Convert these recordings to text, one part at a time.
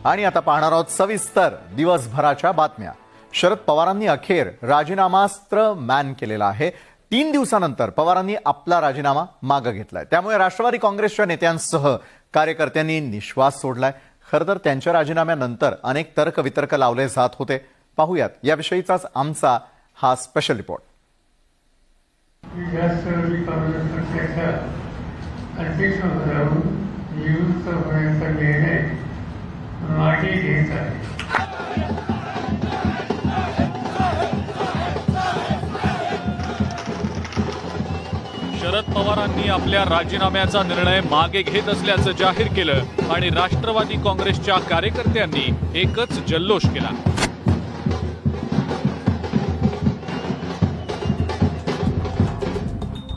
आणि आता पाहणार आहोत सविस्तर दिवसभराच्या बातम्या। शरद पवारांनी अखेर राजीनामास्त्र मॅन केलेला आहे। 3 दिवसानंतर पवारांनी आपला राजीनामा मागे घेतलाय। त्यामुळे राष्ट्रवादी काँग्रेसच्या नेत्यांसह कार्यकर्त्यांनी निश्वास सोडलाय। खरं तर त्यांच्या राजीनाम्यानंतर अनेक तर्कवितर्क लावले जात होते। पाहूयात याविषयीचाच आमचा हा स्पेशल रिपोर्ट। राष्ट्रवादी काँग्रेस पक्षाच्या अध्यक्षपदावरून निवृत्त होण्याचा निर्णय मागे घेत आहे। शरद पवारांनी आपल्या राजीनाम्याचा निर्णय मागे घेत असल्याचं जाहीर केलं आणि राष्ट्रवादी काँग्रेसच्या कार्यकर्त्यांनी एकच जल्लोष केला।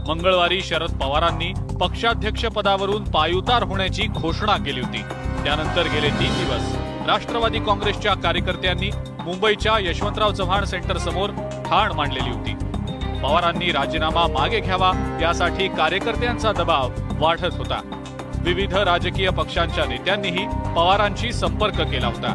मंगळवारी शरद पवारांनी पक्षाध्यक्ष पदावरून पायउतार होण्याची घोषणा केली होती। त्यानंतर गेले 3 दिवस राष्ट्रवादी काँग्रेसच्या कार्यकर्त्यांनी मुंबईच्या यशवंतराव चव्हाण सेंटर समोर ठाण मांडलेली होती। पवारांनी राजीनामा मागे घ्यावा यासाठी कार्यकर्त्यांचा दबाव वाढत होता। विविध राजकीय पक्षांच्या नेत्यांनीही पवारांशी संपर्क केला होता।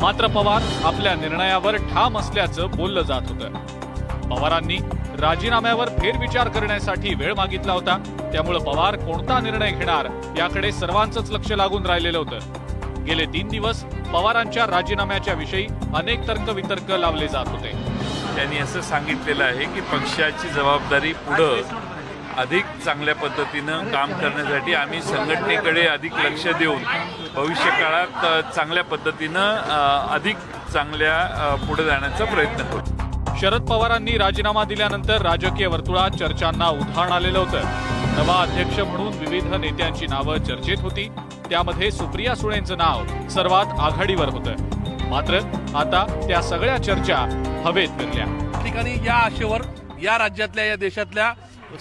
मात्र पवार आपल्या निर्णयावर ठाम असल्याचं बोललं जात होतं। पवारांनी राजीनाम्यावर फेरविचार करण्यासाठी वेळ मागितला होता। त्यामुळे पवार कोणता निर्णय घेणार याकडे सर्वांचंच लक्ष लागून राहिलेलं होतं। गेले 3 दिवस पवारांच्या राजीनाम्याच्या विषयी अनेक तर्कवितर्क लावले जात होते। त्यांनी असं सांगितलेलं आहे की पक्षाची जबाबदारी पुढे अधिक चांगल्या पद्धतीनं काम करण्यासाठी आम्ही संघटनेकडे अधिक लक्ष देऊन भविष्य काळात चांगल्या पद्धतीनं अधिक चांगल्या पुढे जाण्याचा प्रयत्न करू। शरद पवारांनी राजीनामा दिल्यानंतर राजकीय वर्तुळात चर्चांना उधाण आलेलं होतं। नवा अध्यक्ष म्हणून विविध नेत्यांची नावं चर्चेत होती। त्यामध्ये सुप्रिया सुळेंचं नाव सर्वात आघाडीवर होतं। मात्र आता त्या सगळ्या चर्चा हवेत विरल्या। ठिकाणी या आशेवर या राज्यातल्या या देशातल्या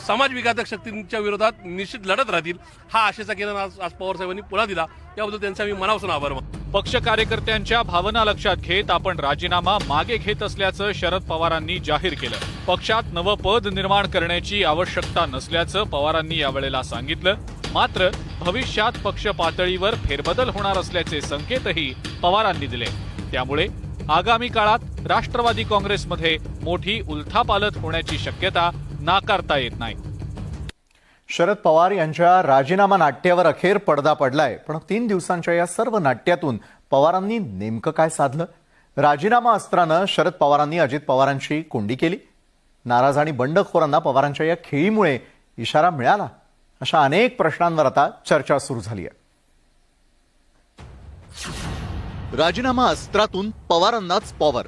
समाज विघातक शक्तींच्या विरोधात निश्चित लढत राहतील हा आशेचा किरण आज पवार साहेबांनी पुन्हा दिला। त्याबद्दल त्यांचा मी मनापासून आभार मानतो। पक्ष कार्यकर्त्यांच्या भावना लक्षात घेत आपण राजीनामा मागे घेत असल्याचं शरद पवारांनी जाहीर केलं। पक्षात नवं पद निर्माण करण्याची आवश्यकता नसल्याचं पवारांनी यावेळेला सांगितलं। मात्र भविष्यात पक्ष पातळीवर फेरबदल होणार असल्याचे संकेतही पवारांनी दिले। त्यामुळे आगामी काळात राष्ट्रवादी काँग्रेसमध्ये मोठी उलथापालथ होण्याची शक्यता नाकारता येत नाही। शरद पवार यांच्या राजीनामा नाट्यावर अखेर पडदा पडलाय। पण 3 दिवसांच्या या सर्व नाट्यातून पवारांनी नेमकं काय साधलं? राजीनामा अस्त्रानं शरद पवारांनी अजित पवारांची कोंडी केली? नाराज आणि बंडखोरांना पवारांच्या या खेळीमुळे इशारा मिळाला? अशा अनेक प्रश्नांवर आता चर्चा सुरू झाली आहे। राजीनामा अस्त्रातून पवारांनाच पॉवर,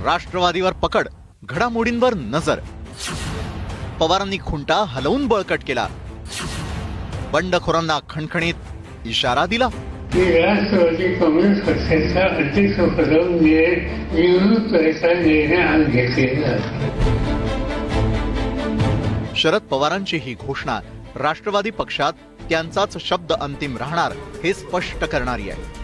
राष्ट्रवादीवर पकड, घडामोडींवर नजर। पवारांनी खुंटा हलवून बळकट केला, बंडखोरांना खणखणीत इशारा दिला। राष्ट्रवादी काँग्रेस पक्षाच्या अध्यक्षपदावरून निवृत्त व्हायचा निर्णय आज घेतलेला आहे। शरद पवारांची ही घोषणा राष्ट्रवादी पक्षात त्यांचाच शब्द अंतिम राहणार हे स्पष्ट करणारी आहे।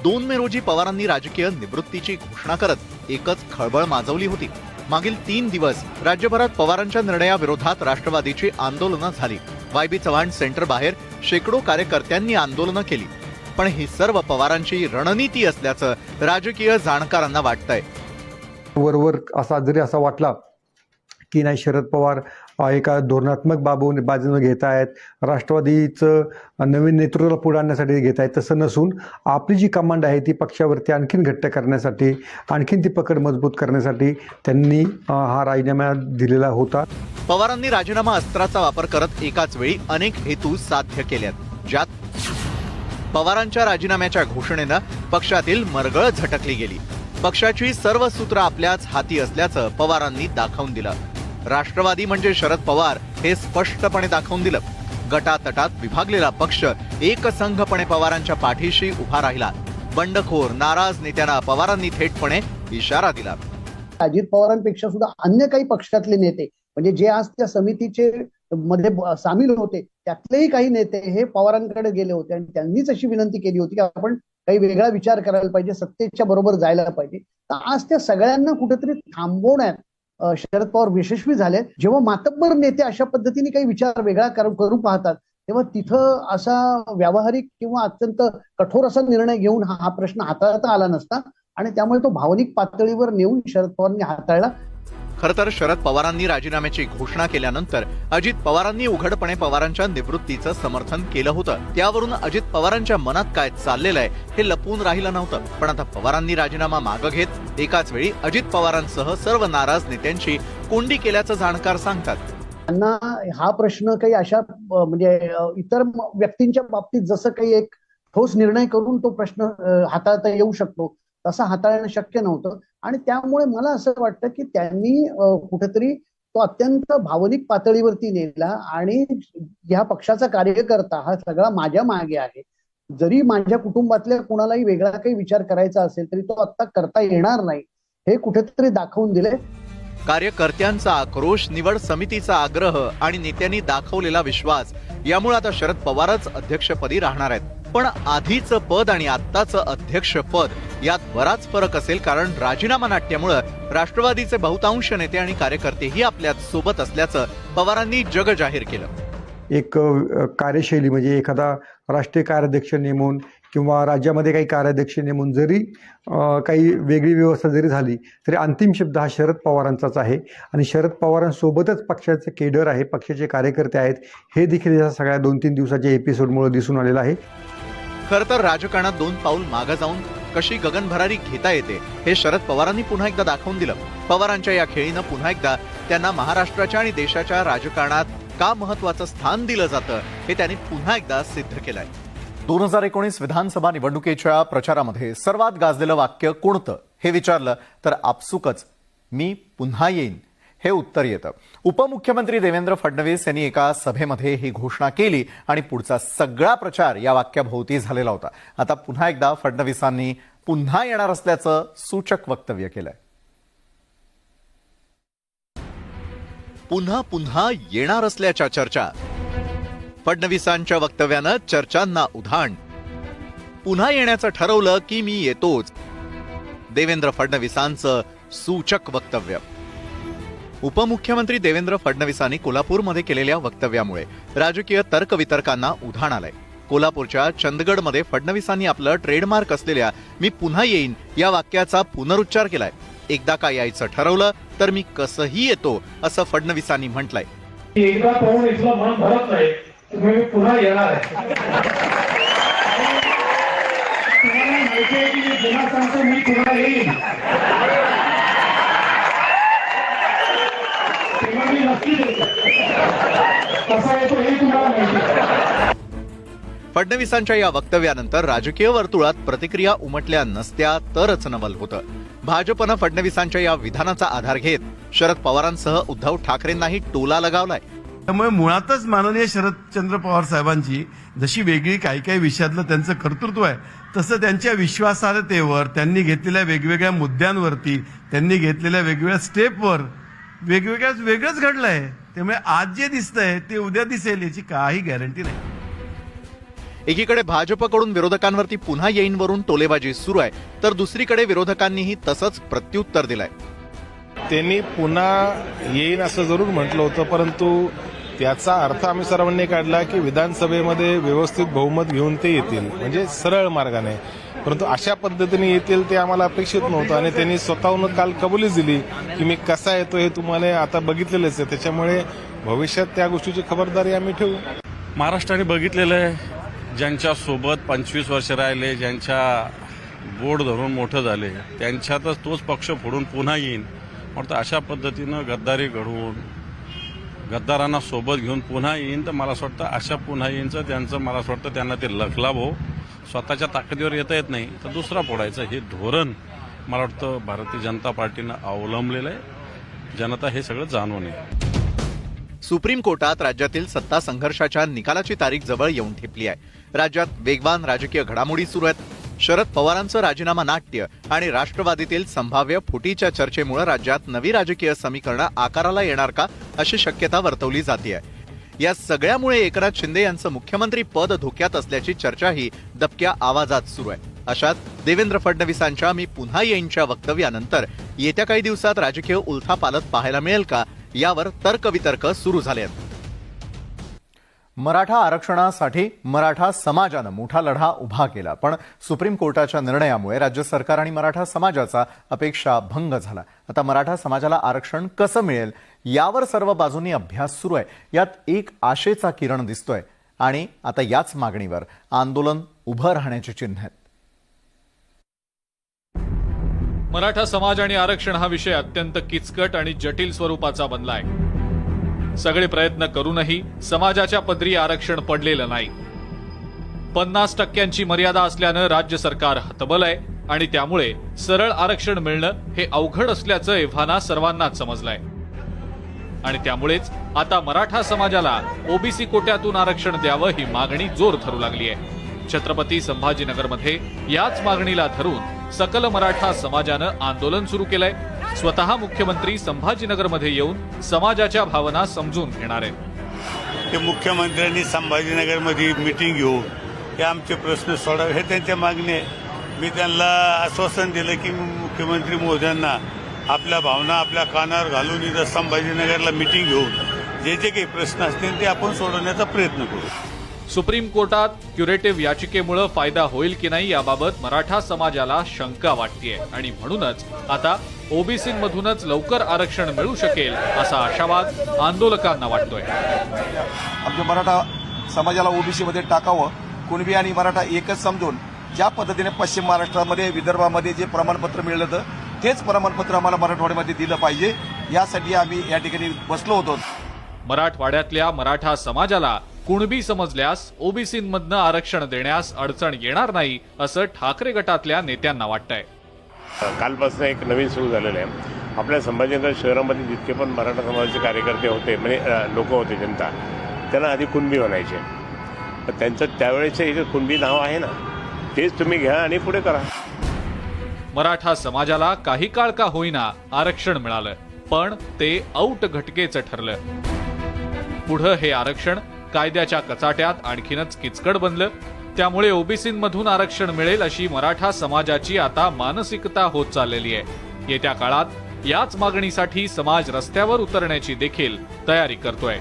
2 मे रोजी पवारांनी राजकीय निवृत्तीची घोषणा करत एकच खळबळ माजवली होती। मागील 3 दिवस राज्यभरात पवारांच्या निर्णयाविरोधात राष्ट्रवादीची आंदोलनं झाली। वायबी चव्हाण सेंटर बाहेर शेकडो कार्यकर्त्यांनी आंदोलनं केली। पण ही सर्व पवारांची रणनीती असल्याचं राजकीय जाणकारांना वाटतंय। वरवर असा जरी असा वाटला की नाही शरद पवार एका धोरणात्मक बाजूने घेत आहेत, राष्ट्रवादीचं नवीन नेतृत्वाला पुढे आणण्यासाठी घेत आहेत, तसं नसून आपली जी कमांड आहे ती पक्षावरती आणखीन घट्ट करण्यासाठी, आणखीन ती पकड मजबूत करण्यासाठी त्यांनी हा राजीनामा दिलेला होता। पवारांनी राजीनामा अस्त्राचा वापर करत एकाच वेळी अनेक हेतू साध्य केलेत, ज्यात पवारांच्या राजीनाम्याच्या घोषणेनं पक्षातील मरगळ झटकली गेली। पक्षाची सर्व सूत्र आपल्याच हाती असल्याचं पवारांनी दाखवून दिलं। राष्ट्रवादी म्हणजे शरद पवार हे स्पष्टपणे दाखवून दिलं। गटातटात विभागलेला पक्ष एकसंघपणे पवारांच्या पाठीशी उभा राहिला। बंडखोर नाराज नेत्यांना पवारांनी थेटपणे इशारा दिला। अजित पवारांपेक्षा सुद्धा अन्य काही पक्षातले नेते म्हणजे जे आज त्या समितीचे मध्ये सामील होते त्यातलेही काही नेते हे पवारांकडे गेले होते आणि त्यांनीच अशी विनंती केली होती की आपण काही वेगळा विचार करायला पाहिजे, सत्तेच्या बरोबर जायला पाहिजे। तर आज त्या सगळ्यांना कुठेतरी थांबवण्यात शरद पवार यशस्वी झाले। जेव्हा मातब्बर नेते अशा पद्धतीने काही विचार वेगळा करू पाहतात तेव्हा तिथं असा व्यावहारिक किंवा अत्यंत कठोर असा निर्णय घेऊन हा प्रश्न हाताळता आला नसता आणि त्यामुळे तो भावनिक पातळीवर नेऊन शरद पवारांनी हाताळला. खरं तर शरद पवारांनी राजीनाम्याची घोषणा केल्यानंतर अजित पवारांनी उघडपणे पवारांच्या निवृत्तीचं समर्थन केलं होतं. त्यावरून अजित पवारांच्या मनात काय चाललेलं आहे हे लपवून राहिलं नव्हतं. पण आता पवारांनी राजीनामा मागं घेत एकाच वेळी अजित पवारांसह सर्व नाराज नेत्यांची कोंडी केल्याचं जाणकार सांगतात. त्यांना हा प्रश्न काही अशा म्हणजे इतर व्यक्तींच्या बाबतीत जसं काही एक ठोस निर्णय करून तो प्रश्न हाताळता येऊ शकतो तसं हाताळणं शक्य नव्हतं आणि त्यामुळे मला असं वाटतं की त्यांनी कुठेतरी तो अत्यंत भावनिक पातळीवरती नेला आणि ह्या पक्षाचा कार्यकर्ता हा सगळा माझ्या मागे आहे. जरी माझ्या कुटुंबातल्या कुणालाही वेगळा काही विचार करायचा असेल तरी तो आता करता येणार नाही हे कुठेतरी दाखवून दिले. कार्यकर्त्यांचा आक्रोश, निवड समितीचा आग्रह आणि नेत्यांनी दाखवलेला विश्वास यामुळे आता शरद पवारच अध्यक्षपदी राहणार आहेत. पण आधीचं पद आणि आत्ताचं अध्यक्षपद यात बराच फरक असेल, कारण राजीनामा नाट्यामुळे राष्ट्रवादीचे बहुतांश नेते आणि कार्यकर्तेही आपल्या सोबत असल्याचं पवारांनी जग जाहीर केलं. एक कार्यशैली म्हणजे एखादा राष्ट्रीय कार्याध्यक्ष नेमून किंवा राज्यामध्ये काही कार्याध्यक्ष नेमून जरी काही वेगळी व्यवस्था जरी झाली तरी अंतिम शब्द हा शरद पवारांचाच आहे आणि शरद पवारांसोबतच पक्षाचे केडर आहे, पक्षाचे कार्यकर्ते आहेत, हे देखील या सगळ्या 2-3 दिवसाच्या एपिसोडमुळे दिसून आलेलं आहे. खरं तर राजकारणात 2 पाऊल मागे जाऊन कशी गगनभरारी घेता येते हे शरद पवारांनी पुन्हा एकदा दाखवून दिलं. पवारांच्या या खेळीनं पुन्हा एकदा त्यांना महाराष्ट्राच्या आणि देशाच्या राजकारणात का महत्वाचं स्थान दिलं जातं हे त्यांनी पुन्हा एकदा सिद्ध केलंय. 2019 विधानसभा निवडणुकीच्या प्रचारामध्ये सर्वात गाजलेलं वाक्य कोणतं हे विचारलं तर आपसुकच मी पुन्हा येईन हे उत्तर येतं. उपमुख्यमंत्री देवेंद्र फडणवीस यांनी एका सभेमध्ये ही घोषणा केली आणि पुढचा सगळा प्रचार या वाक्याभोवती झालेला होता. आता पुन्हा एकदा फडणवीसांनी पुन्हा येणार असल्याचं सूचक वक्तव्य केलंय. पुन्हा पुन्हा येणार असल्याच्या चर्चा. फडणवीसांच्या वक्तव्यानं चर्चांना उधाण. पुन्हा येण्याचं ठरवलं की मी येतोच. देवेंद्र फडणवीसांचं सूचक वक्तव्य. उपमुख्यमंत्री देवेंद्र फडणवीसांनी कोल्हापूरमध्ये केलेल्या वक्तव्यामुळे राजकीय तर्कवितर्कांना उधाण आलंय. कोल्हापूरच्या चंदगडमध्ये फडणवीसांनी आपलं ट्रेडमार्क असलेल्या मी पुन्हा येईन या वाक्याचा पुनरुच्चार केलाय. एकदा का यायचं ठरवलं तर मी कसंही येतो असं फडणवीसांनी म्हटलंय. एकदा पाहून इथलं मन भरत नाही, तुम्ही पुन्हा येणार आहे. तुम्हाला माहिती आहे की मी पुन्हा सांगतो, मी पुन्हा येईन. तेव्हा मी नक्की येतो. कसा येतो हे तुम्हाला माहिती. फडणवीसांच्या या वक्तव्यानंतर राजकीय वर्तुळात प्रतिक्रिया उमटल्या नसत्या तरच नवल होतं. भाजपनं फडणवीसांच्या या विधानाचा आधार घेत शरद पवारांसह उद्धव ठाकरेंनाही टोला लगावलाय. त्यामुळे मुळातच माननीय शरदचंद्र पवार साहेबांची जशी वेगळी काही काही विषयातलं त्यांचं कर्तृत्व आहे तसं त्यांच्या विश्वासार्हतेवर, त्यांनी घेतलेल्या वेगवेगळ्या मुद्द्यांवरती, त्यांनी घेतलेल्या वेगवेगळ्या स्टेपवर वेगळंच घडलंय. त्यामुळे आज जे दिसतंय ते उद्या दिसेल याची काही गॅरंटी नाही. एकीकडे भाजपकडून विरोधकांवरती पुन्हा येईनवरून टोलेबाजी सुरू आहे तर दुसरीकडे विरोधकांनीही तसंच प्रत्युत्तर दिलंय. त्यांनी पुन्हा येईन असं जरूर म्हटलं होतं, परंतु त्याचा अर्थ आम्ही सर्वांनी काढला की विधानसभेमध्ये व्यवस्थित बहुमत घेऊन ते येतील, म्हणजे सरळ मार्गाने. परंतु अशा पद्धतीने येतील ते आम्हाला अपेक्षित नव्हतं आणि त्यांनी स्वतःहून काल कबुलीच दिली की मी कसा येतो हे तुम्हाला आता बघितलेलंच आहे. त्याच्यामुळे भविष्यात त्या गोष्टीची खबरदारी आम्ही ठेवू. महाराष्ट्राने बघितलेलं आहे, ज्यांच्या सोबत 25 वर्ष राहिले, ज्यांच्या बोट धरून मोठं झाले, त्यांच्यातच तोच पक्ष फोडून पुन्हा येईन. म्हणतो अशा पद्धतीनं गद्दारी घडवून गद्दारांना सोबत घेऊन पुन्हा येईन तर मला असं वाटतं अशा पुन्हा येईनचं त्यांचं मला असं वाटतं त्यांना ते लखलाभ हो. स्वतःच्या ताकदीवर येता येत नाही तर दुसरा फोडायचं हे धोरण मला वाटतं भारतीय जनता पार्टीनं अवलंबलेलं आहे. जनता हे सगळं जाणून आहे. सुप्रीम कोर्टात राज्यातील सत्ता संघर्षाच्या निकालाची तारीख जवळ येऊन ठेपली आहे. राज्यात वेगवान राजकीय घडामोडी सुरू आहेत. शरद पवारांचं राजीनामा नाट्य आणि राष्ट्रवादीतील संभाव्य फुटीच्या चर्चेमुळे राज्यात नवी राजकीय समीकरणं आकाराला येणार का अशी शक्यता वर्तवली जाते. या सगळ्यामुळे एकनाथ शिंदे यांचं मुख्यमंत्री पद धोक्यात असल्याची चर्चाही दबक्या आवाजात सुरू आहे. अशात देवेंद्र फडणवीसांच्या मी पुन्हा येईनच्या वक्तव्यानंतर येत्या काही दिवसात राजकीय उलथापालथ पाहायला मिळेल का यावर तर्कवितर्क सुरू झाले आहेत. मराठा आरक्षणासाठी मराठा समाजानं मोठा लढा उभा केला, पण सुप्रीम कोर्टाच्या निर्णयामुळे राज्य सरकार आणि मराठा समाजाचा अपेक्षा भंग झाला. आता मराठा समाजाला आरक्षण कसं मिळेल यावर सर्व बाजूंनी अभ्यास सुरू आहे. यात एक आशेचा किरण दिसतोय आणि आता याच मागणीवर आंदोलन उभं राहण्याची चिन्ह आहेत. मराठा समाज आणि आरक्षण हा विषय अत्यंत किचकट आणि जटिल स्वरूपाचा बनलाय. सगळे प्रयत्न करूनही समाजाच्या पदरी आरक्षण पडलेलं नाही. 50% मर्यादा असल्यानं राज्य सरकार हतबल आहे आणि त्यामुळे सरळ आरक्षण मिळणं हे अवघड असल्याचं एव्हाना सर्वांनाच समजलंय. आणि त्यामुळेच आता मराठा समाजाला ओबीसी कोट्यातून आरक्षण द्यावं ही मागणी जोर धरू लागली आहे. छत्रपती संभाजीनगरमध्ये याच मागणीला धरून सकल मराठा समाजानं आंदोलन सुरू केलंय. स्वतः मुख्यमंत्री संभाजीनगरमध्ये येऊन समाजाच्या भावना समजून घेणार आहेत. ते मुख्यमंत्र्यांनी संभाजीनगरमध्ये मीटिंग घेऊन हे आमचे प्रश्न सोडावे हे त्यांच्या मागणी आहे. मी त्यांना आश्वासन दिलं की मुख्यमंत्री महोदयांना आपल्या भावना आपल्या कानावर घालून इथं संभाजीनगरला मीटिंग घेऊन जे जे काही प्रश्न असतील ते आपण सोडवण्याचा प्रयत्न करू. सुप्रीम कोर्टात क्युरेटिव्ह याचिकेमुळे फायदा होईल की नाही याबाबत मराठा समाजाला शंका वाटतेय आणि म्हणूनच आता ओबीसीमधूनच लवकर आरक्षण मिळू शकेल असा आशावाद आंदोलकांना वाटतोय. आमच्या मराठा समाजाला ओबीसी मध्ये टाकावं, कुणबी आणि मराठा एकच समजून ज्या पद्धतीने पश्चिम महाराष्ट्रामध्ये विदर्भामध्ये जे प्रमाणपत्र मिळलं होतं तेच प्रमाणपत्र आम्हाला मराठवाड्यामध्ये दिलं पाहिजे. यासाठी आम्ही या ठिकाणी बसलो होतो. मराठवाड्यातल्या मराठा समाजाला कुणबी समजल्यास ओबीसीमधनं आरक्षण देण्यास अडचण येणार नाही असं ठाकरे गटातल्या नेत्यांना वाटतंय. कालपासून एक नवीन सुरू झालेलं आहे. आपल्या संभाजीनगर शहरामध्ये जितके पण मराठा समाजाचे कार्यकर्ते होते म्हणजे लोक होते जनता त्यांना आधी कुणबी म्हणायचे. पण त्यांचं त्यावेळेचं एक कुणबी नाव आहे ना तेच तुम्ही घ्या आणि पुढे करा. मराठा समाजाला काही काळ का होईना आरक्षण मिळालं, पण ते औट घटकेचं ठरलं. पुढं हे आरक्षण कायद्याच्या कचाट्यात आणखीनच किचकट बनलं. त्यामुळे ओबीसीमधून आरक्षण मिळेल अशी मराठा समाजाची आता मानसिकता होत चाललेली आहे. येत्या काळात याच मागणीसाठी समाज रस्त्यावर उतरण्याची देखील तयारी करतोय.